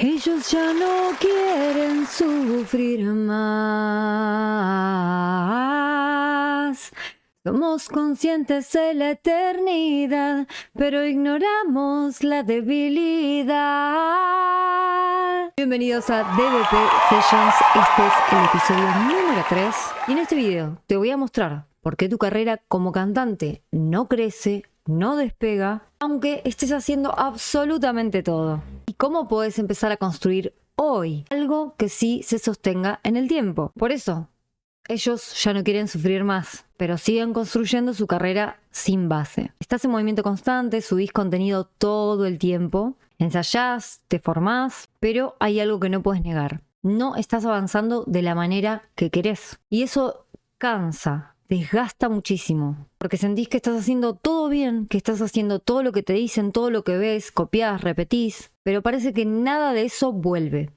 Ellos ya no quieren sufrir más. Somos conscientes de la eternidad, pero ignoramos la debilidad. Bienvenidos a DBP Sessions, este es el episodio número 3. Y en este video te voy a mostrar por qué tu carrera como cantante no crece, no despega, aunque estés haciendo absolutamente todo. Y cómo puedes empezar a construir hoy algo que sí se sostenga en el tiempo. Por eso, ellos ya no quieren sufrir más, pero siguen construyendo su carrera sin base. Estás en movimiento constante, subís contenido todo el tiempo, ensayás, te formás, pero hay algo que no puedes negar. No estás avanzando de la manera que querés. Y eso cansa, desgasta muchísimo, porque sentís que estás haciendo todo bien, que estás haciendo todo lo que te dicen, todo lo que ves, copiás, repetís, pero parece que nada de eso vuelve.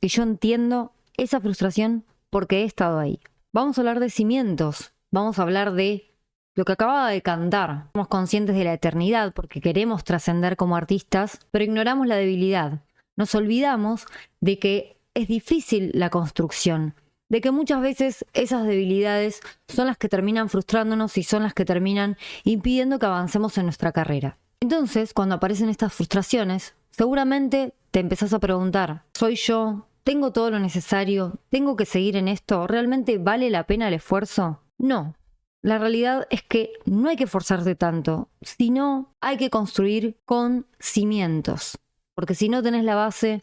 Y yo entiendo esa frustración porque he estado ahí. Vamos a hablar de cimientos, vamos a hablar de lo que acababa de cantar. Somos conscientes de la eternidad porque queremos trascender como artistas, pero ignoramos la debilidad. Nos olvidamos de que es difícil la construcción, de que muchas veces esas debilidades son las que terminan frustrándonos y son las que terminan impidiendo que avancemos en nuestra carrera. Entonces, cuando aparecen estas frustraciones, seguramente te empezás a preguntar, ¿soy yo? ¿Tengo todo lo necesario? ¿Tengo que seguir en esto? ¿Realmente vale la pena el esfuerzo? No. La realidad es que no hay que forzarse tanto, sino hay que construir con cimientos. Porque si no tenés la base,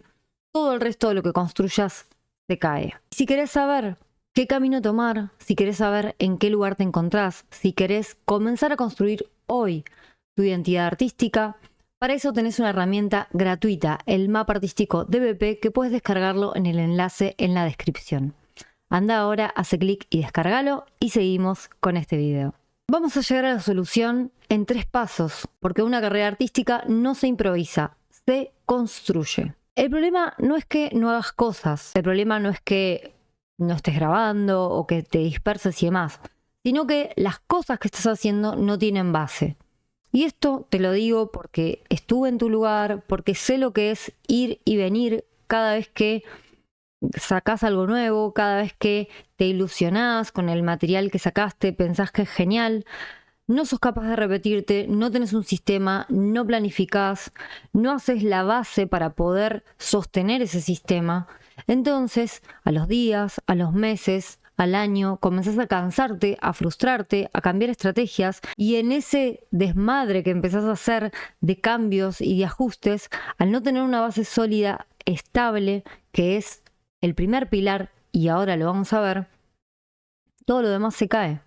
todo el resto de lo que construyas te cae. Si querés saber qué camino tomar, si querés saber en qué lugar te encontrás, si querés comenzar a construir hoy tu identidad artística, para eso tenés una herramienta gratuita, el mapa artístico DBP, que puedes descargarlo en el enlace en la descripción. Anda ahora, hace clic y descárgalo y seguimos con este video. Vamos a llegar a la solución en 3 pasos, porque una carrera artística no se improvisa, se construye. El problema no es que no hagas cosas, el problema no es que no estés grabando o que te disperses y demás, sino que las cosas que estás haciendo no tienen base. Y esto te lo digo porque estuve en tu lugar, porque sé lo que es ir y venir cada vez que sacás algo nuevo, cada vez que te ilusionás con el material que sacaste, pensás que es genial, no sos capaz de repetirte, no tenés un sistema, no planificás, no haces la base para poder sostener ese sistema. Entonces, a los días, a los meses, al año, comenzás a cansarte, a frustrarte, a cambiar estrategias, y en ese desmadre que empezás a hacer de cambios y de ajustes, al no tener una base sólida, estable, que es el primer pilar, y ahora lo vamos a ver, todo lo demás se cae.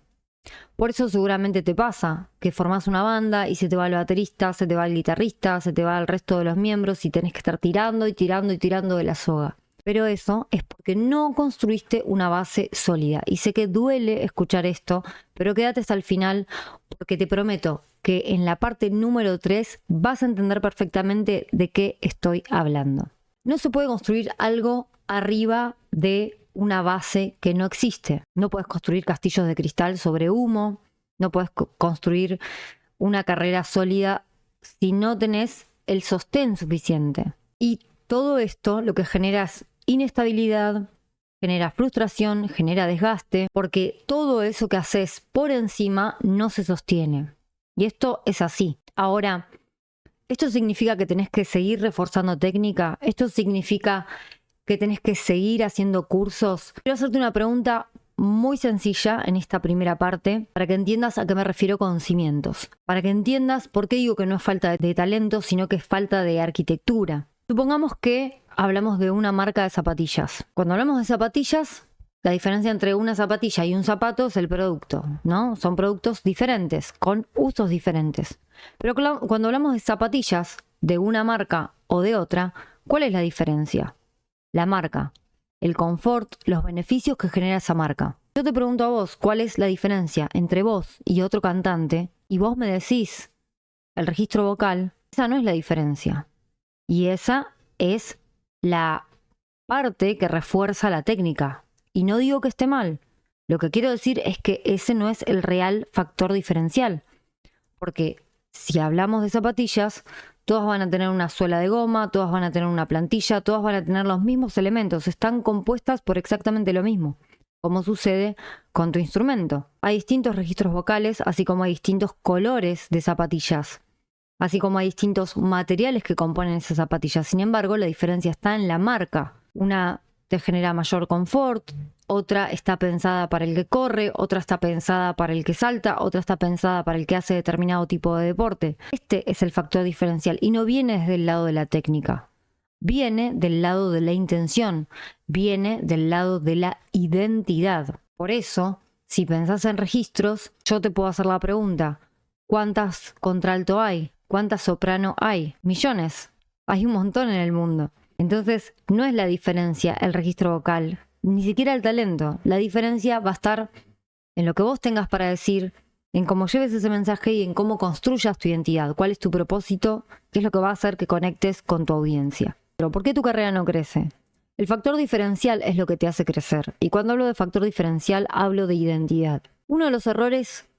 Por eso seguramente te pasa que formás una banda y se te va el baterista, se te va el guitarrista, se te va el resto de los miembros y tenés que estar tirando y tirando y tirando de la soga. Pero eso es porque no construiste una base sólida. Y sé que duele escuchar esto, pero quédate hasta el final porque te prometo que en la parte número 3 vas a entender perfectamente de qué estoy hablando. No se puede construir algo arriba de una base que no existe. No puedes construir castillos de cristal sobre humo, no puedes construir una carrera sólida si no tenés el sostén suficiente. Y todo esto lo que genera es inestabilidad, genera frustración, genera desgaste, porque todo eso que haces por encima no se sostiene. Y esto es así. Ahora, ¿esto significa que tenés que seguir reforzando técnica? ¿Esto significa que tenés que seguir haciendo cursos? Quiero hacerte una pregunta muy sencilla en esta primera parte para que entiendas a qué me refiero con cimientos. Para que entiendas por qué digo que no es falta de talento, sino que es falta de arquitectura. Supongamos que hablamos de una marca de zapatillas. Cuando hablamos de zapatillas, la diferencia entre una zapatilla y un zapato es el producto, ¿no? Son productos diferentes, con usos diferentes. Pero cuando hablamos de zapatillas de una marca o de otra, ¿cuál es la diferencia? La marca, el confort, los beneficios que genera esa marca. Yo te pregunto a vos, ¿cuál es la diferencia entre vos y otro cantante? Y vos me decís, el registro vocal. Esa no es la diferencia. Y esa es la parte que refuerza la técnica. Y no digo que esté mal. Lo que quiero decir es que ese no es el real factor diferencial. Porque si hablamos de zapatillas, todas van a tener una suela de goma, todas van a tener una plantilla, todas van a tener los mismos elementos, están compuestas por exactamente lo mismo, como sucede con tu instrumento. Hay distintos registros vocales, así como hay distintos colores de zapatillas, así como hay distintos materiales que componen esas zapatillas. Sin embargo, la diferencia está en la marca. Una te genera mayor confort, otra está pensada para el que corre, otra está pensada para el que salta, otra está pensada para el que hace determinado tipo de deporte. Este es el factor diferencial y no viene desde el lado de la técnica. Viene del lado de la intención, viene del lado de la identidad. Por eso, si pensás en registros, yo te puedo hacer la pregunta: ¿cuántas contralto hay? ¿Cuántas soprano hay? Millones. Hay un montón en el mundo. Entonces, no es la diferencia el registro vocal, ni siquiera el talento. La diferencia va a estar en lo que vos tengas para decir, en cómo lleves ese mensaje y en cómo construyas tu identidad. ¿Cuál es tu propósito? ¿Qué es lo que va a hacer que conectes con tu audiencia? Pero ¿por qué tu carrera no crece? El factor diferencial es lo que te hace crecer. Y cuando hablo de factor diferencial, hablo de identidad. Uno de los errores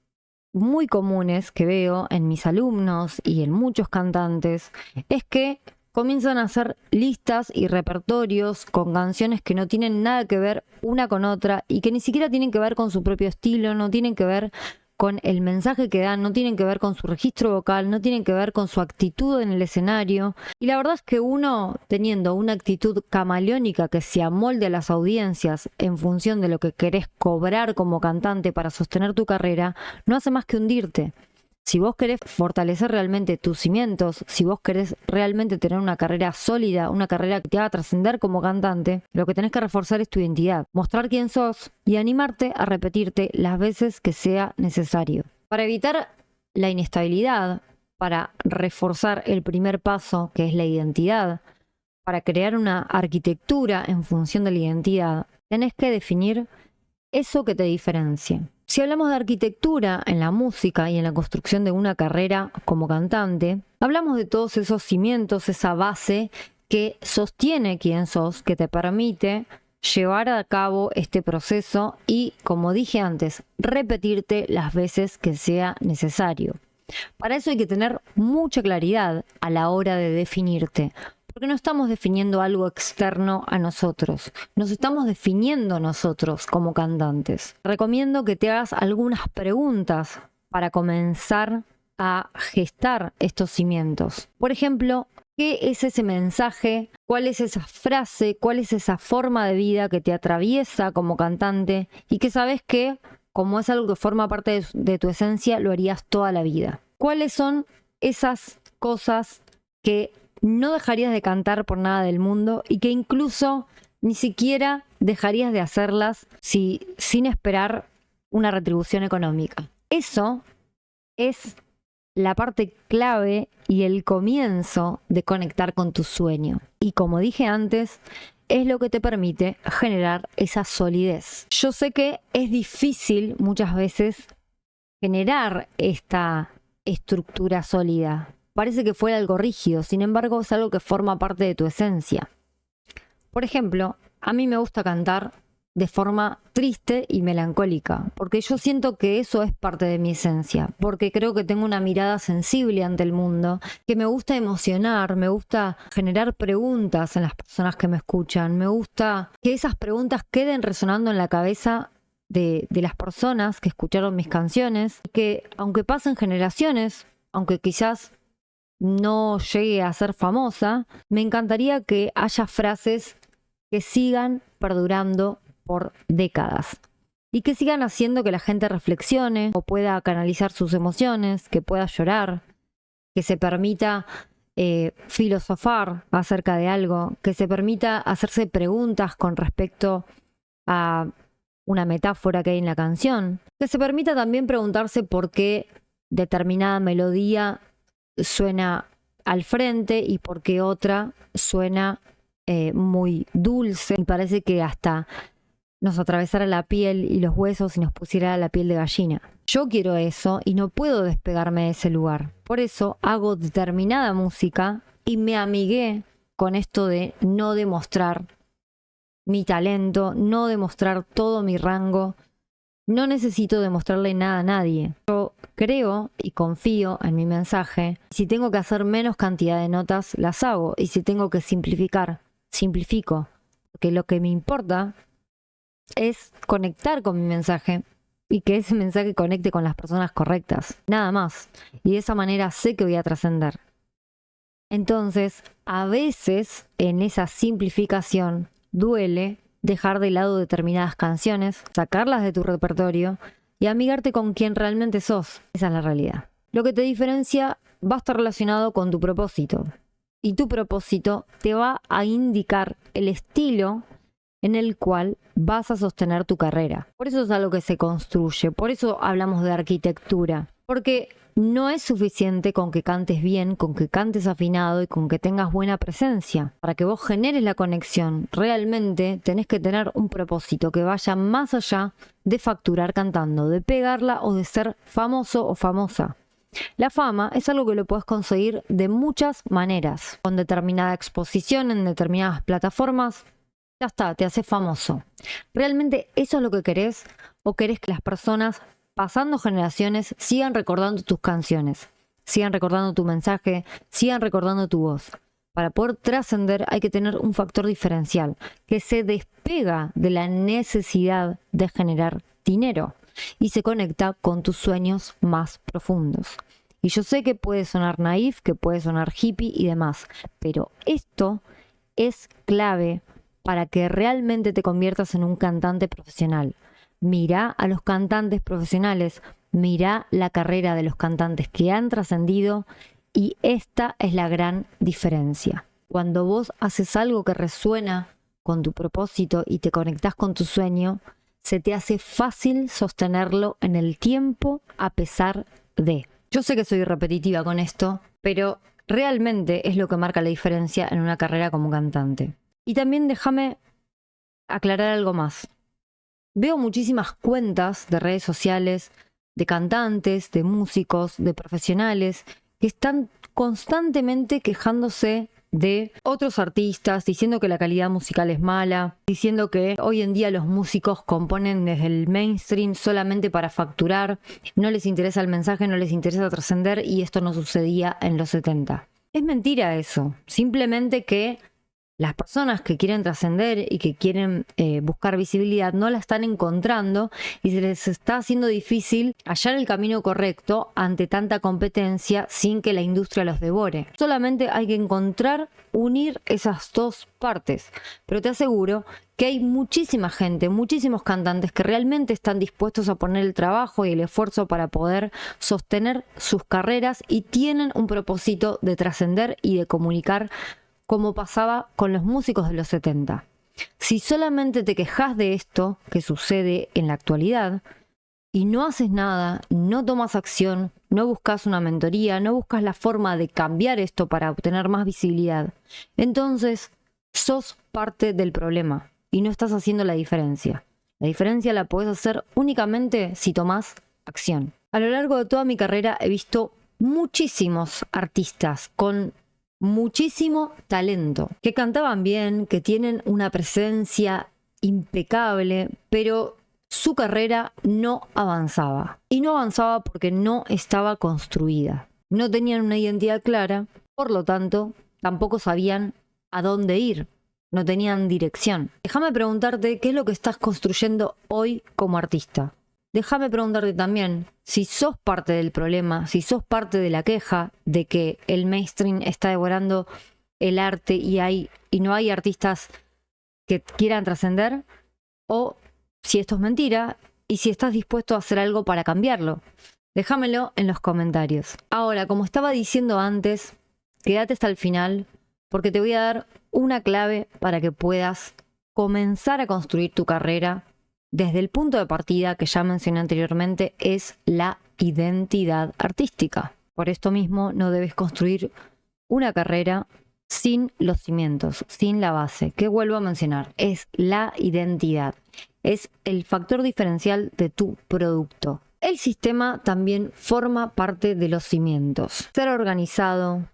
muy comunes que veo en mis alumnos y en muchos cantantes es que comienzan a hacer listas y repertorios con canciones que no tienen nada que ver una con otra y que ni siquiera tienen que ver con su propio estilo, no tienen que ver con el mensaje que dan, no tienen que ver con su registro vocal, no tienen que ver con su actitud en el escenario. Y la verdad es que uno, teniendo una actitud camaleónica que se amolde a las audiencias en función de lo que querés cobrar como cantante para sostener tu carrera, no hace más que hundirte. Si vos querés fortalecer realmente tus cimientos, si vos querés realmente tener una carrera sólida, una carrera que te haga trascender como cantante, lo que tenés que reforzar es tu identidad, mostrar quién sos y animarte a repetirte las veces que sea necesario. Para evitar la inestabilidad, para reforzar el primer paso, que es la identidad, para crear una arquitectura en función de la identidad, tenés que definir eso que te diferencia. Si hablamos de arquitectura en la música y en la construcción de una carrera como cantante, hablamos de todos esos cimientos, esa base que sostiene quién sos, que te permite llevar a cabo este proceso y, como dije antes, repetirte las veces que sea necesario. Para eso hay que tener mucha claridad a la hora de definirte, porque no estamos definiendo algo externo a nosotros, nos estamos definiendo nosotros como cantantes. Recomiendo que te hagas algunas preguntas para comenzar a gestar estos cimientos. Por ejemplo, ¿qué es ese mensaje? ¿Cuál es esa frase? ¿Cuál es esa forma de vida que te atraviesa como cantante y que sabes que, como es algo que forma parte de tu esencia, lo harías toda la vida? ¿Cuáles son esas cosas que no dejarías de cantar por nada del mundo y que incluso ni siquiera dejarías de hacerlas sin esperar una retribución económica? Eso es la parte clave y el comienzo de conectar con tu sueño. Y como dije antes, es lo que te permite generar esa solidez. Yo sé que es difícil muchas veces generar esta estructura sólida. Parece que fuera algo rígido, sin embargo es algo que forma parte de tu esencia. Por ejemplo, a mí me gusta cantar de forma triste y melancólica, porque yo siento que eso es parte de mi esencia, porque creo que tengo una mirada sensible ante el mundo, que me gusta emocionar, me gusta generar preguntas en las personas que me escuchan, me gusta que esas preguntas queden resonando en la cabeza de las personas que escucharon mis canciones, que aunque pasen generaciones, aunque quizás no llegue a ser famosa, me encantaría que haya frases que sigan perdurando por décadas y que sigan haciendo que la gente reflexione o pueda canalizar sus emociones, que pueda llorar, que se permita filosofar acerca de algo, que se permita hacerse preguntas con respecto a una metáfora que hay en la canción, que se permita también preguntarse por qué determinada melodía suena al frente y por qué otra suena muy dulce. Y parece que hasta nos atravesara la piel y los huesos y nos pusiera la piel de gallina. Yo quiero eso y no puedo despegarme de ese lugar. Por eso hago determinada música y me amigué con esto de no demostrar mi talento, no demostrar todo mi rango No necesito demostrarle nada a nadie. Yo creo y confío en mi mensaje. Si tengo que hacer menos cantidad de notas, las hago. Y si tengo que simplificar, simplifico. Porque lo que me importa es conectar con mi mensaje y que ese mensaje conecte con las personas correctas. Nada más. Y de esa manera sé que voy a trascender. Entonces, a veces en esa simplificación duele dejar de lado determinadas canciones, sacarlas de tu repertorio y amigarte con quien realmente sos. Esa es la realidad. Lo que te diferencia va a estar relacionado con tu propósito. Y tu propósito te va a indicar el estilo en el cual vas a sostener tu carrera. Por eso es algo que se construye, por eso hablamos de arquitectura. Porque no es suficiente con que cantes bien, con que cantes afinado y con que tengas buena presencia. Para que vos generes la conexión, realmente tenés que tener un propósito que vaya más allá de facturar cantando, de pegarla o de ser famoso o famosa. La fama es algo que lo puedes conseguir de muchas maneras. Con determinada exposición en determinadas plataformas, ya está, te haces famoso. ¿Realmente eso es lo que querés? ¿O querés que las personas, pasando generaciones, sigan recordando tus canciones, sigan recordando tu mensaje, sigan recordando tu voz? Para poder trascender hay que tener un factor diferencial que se despega de la necesidad de generar dinero y se conecta con tus sueños más profundos. Y yo sé que puede sonar naif, que puede sonar hippie y demás, pero esto es clave para que realmente te conviertas en un cantante profesional. Mira a los cantantes profesionales, mira la carrera de los cantantes que han trascendido y esta es la gran diferencia. Cuando vos haces algo que resuena con tu propósito y te conectás con tu sueño, se te hace fácil sostenerlo en el tiempo a pesar de. Yo sé que soy repetitiva con esto, pero realmente es lo que marca la diferencia en una carrera como cantante. Y también déjame aclarar algo más. Veo muchísimas cuentas de redes sociales, de cantantes, de músicos, de profesionales, que están constantemente quejándose de otros artistas, diciendo que la calidad musical es mala, diciendo que hoy en día los músicos componen desde el mainstream solamente para facturar, no les interesa el mensaje, no les interesa trascender y esto no sucedía en los 70. Es mentira eso, simplemente que las personas que quieren trascender y que quieren buscar visibilidad no la están encontrando y se les está haciendo difícil hallar el camino correcto ante tanta competencia sin que la industria los devore. Solamente hay que encontrar, unir esas dos partes. Pero te aseguro que hay muchísima gente, muchísimos cantantes que realmente están dispuestos a poner el trabajo y el esfuerzo para poder sostener sus carreras y tienen un propósito de trascender y de comunicar, como pasaba con los músicos de los 70. Si solamente te quejas de esto que sucede en la actualidad y no haces nada, no tomas acción, no buscas una mentoría, no buscas la forma de cambiar esto para obtener más visibilidad, entonces sos parte del problema y no estás haciendo la diferencia. La diferencia la podés hacer únicamente si tomás acción. A lo largo de toda mi carrera he visto muchísimos artistas con muchísimo talento, que cantaban bien, que tienen una presencia impecable, pero su carrera no avanzaba. Y no avanzaba porque no estaba construida. No tenían una identidad clara, por lo tanto, tampoco sabían a dónde ir. No tenían dirección. Déjame preguntarte qué es lo que estás construyendo hoy como artista. Déjame preguntarte también si sos parte del problema, si sos parte de la queja de que el mainstream está devorando el arte y no hay artistas que quieran trascender, o si esto es mentira y si estás dispuesto a hacer algo para cambiarlo. Déjamelo en los comentarios. Ahora, como estaba diciendo antes, quédate hasta el final porque te voy a dar una clave para que puedas comenzar a construir tu carrera. Desde el punto de partida que ya mencioné anteriormente es la identidad artística. Por esto mismo no debes construir una carrera sin los cimientos, sin la base, que vuelvo a mencionar, es la identidad. Es el factor diferencial de tu producto. El sistema también forma parte de los cimientos. Ser organizado,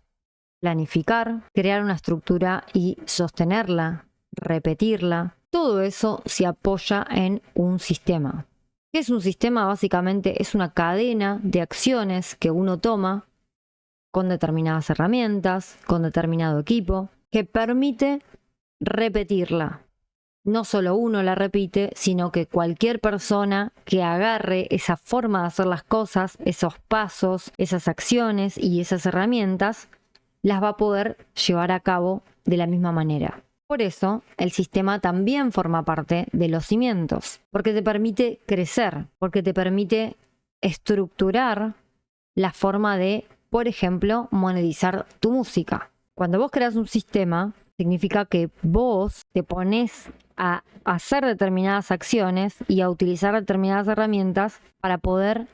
planificar, crear una estructura y sostenerla, repetirla. Todo eso se apoya en un sistema. ¿Qué es un sistema? Básicamente es una cadena de acciones que uno toma con determinadas herramientas, con determinado equipo, que permite repetirla. No solo uno la repite, sino que cualquier persona que agarre esa forma de hacer las cosas, esos pasos, esas acciones y esas herramientas, las va a poder llevar a cabo de la misma manera. Por eso, el sistema también forma parte de los cimientos, porque te permite crecer, porque te permite estructurar la forma de, por ejemplo, monetizar tu música. Cuando vos creas un sistema, significa que vos te pones a hacer determinadas acciones y a utilizar determinadas herramientas para poder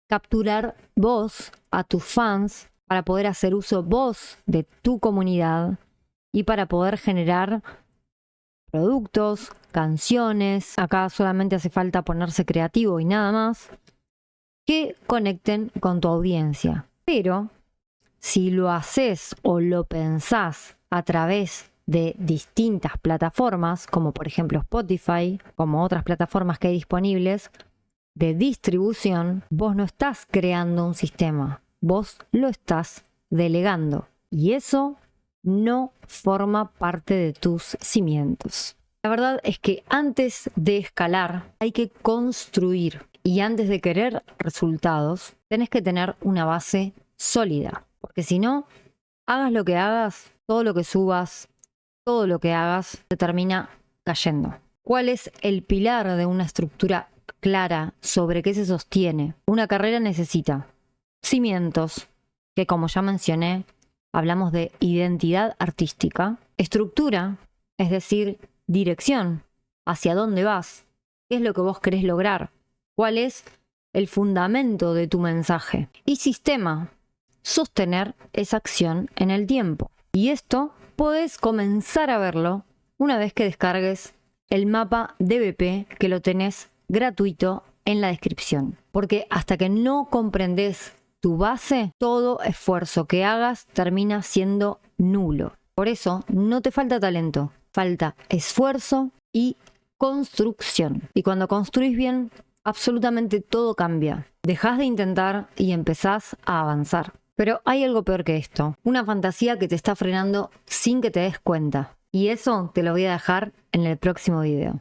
capturar vos a tus fans, para poder hacer uso vos de tu comunidad y para poder generar productos, canciones, acá solamente hace falta ponerse creativo y nada más, que conecten con tu audiencia. Pero si lo haces o lo pensás a través de distintas plataformas, como por ejemplo Spotify, como otras plataformas que hay disponibles de distribución, vos no estás creando un sistema, vos lo estás delegando. Y eso no forma parte de tus cimientos. La verdad es que antes de escalar hay que construir, y antes de querer resultados tenés que tener una base sólida, porque si no, hagas lo que hagas, todo lo que subas, todo lo que hagas te termina cayendo. ¿Cuál es el pilar de una estructura clara sobre qué se sostiene? Una carrera necesita cimientos, que como ya mencioné, hablamos de identidad artística, estructura, es decir, dirección, hacia dónde vas, qué es lo que vos querés lograr, cuál es el fundamento de tu mensaje, y sistema, sostener esa acción en el tiempo. Y esto podés comenzar a verlo una vez que descargues el mapa DBP, que lo tenés gratuito en la descripción. Porque hasta que no comprendés tu base, todo esfuerzo que hagas termina siendo nulo. Por eso no te falta talento, falta esfuerzo y construcción. Y cuando construís bien, absolutamente todo cambia. Dejás de intentar y empezás a avanzar. Pero hay algo peor que esto, una fantasía que te está frenando sin que te des cuenta. Y eso te lo voy a dejar en el próximo video.